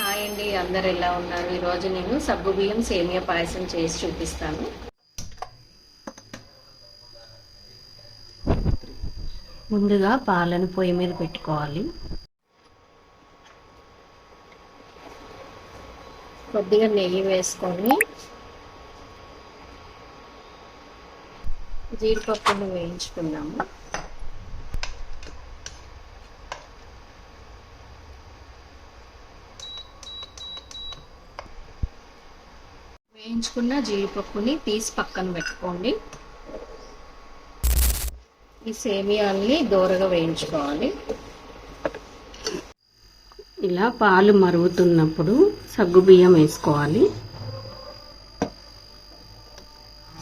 Hi అండి, అందరు ఎలా ఉన్నారు? ఈరోజు నేను సగ్గుబియ్యం సేమియా పాయసం చేసి చూపిస్తాను. ముందుగా పాలను పొయ్యి మీద పెట్టుకోవాలి. కొద్దిగా నెయ్యి వేసుకొని జీడిపప్పును వేయించుకుందాము. వేయించుకున్న జీడిపప్పుని తీసి పక్కన పెట్టుకోండి. ఈ సేమియాల్ని దోరగా వేయించుకోవాలి. ఇలా పాలు మరుగుతున్నప్పుడు సగ్గుబియ్యం వేసుకోవాలి.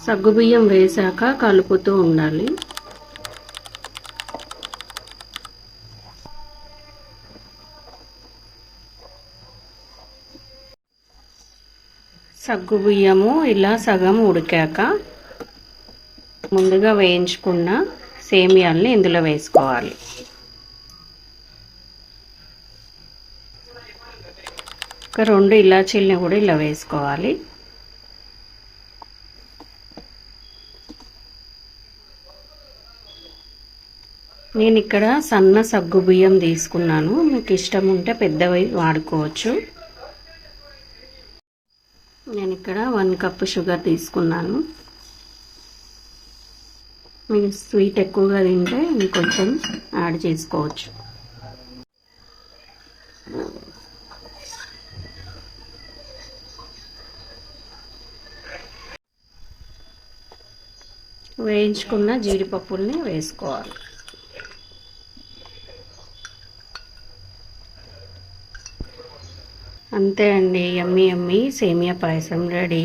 సగ్గుబియ్యం వేసాక కలుపుతూ ఉండాలి. సగ్గుబియ్యము ఇలా సగం ఉడికాక ముందుగా వేయించుకున్న సేమియాల్ని ఇందులో వేసుకోవాలి. ఒక 2 ఇలాచీల్ని కూడా ఇలా వేసుకోవాలి. నేను ఇక్కడ సన్న సగ్గుబియ్యం తీసుకున్నాను. మీకు ఇష్టం ఉంటే పెద్దవి వాడుకోవచ్చు. నేను ఇక్కడ 1 కప్పు షుగర్ తీసుకున్నాను. మీకు స్వీట్ ఎక్కువగా తింటే ఇంకొంచెం యాడ్ చేసుకోవచ్చు. వేయించుకున్న జీడిపప్పుల్ని వేసుకోవాలి. అంతే అండి, యమ్మీ యమ్మీ సేమియా పాయసం రెడీ.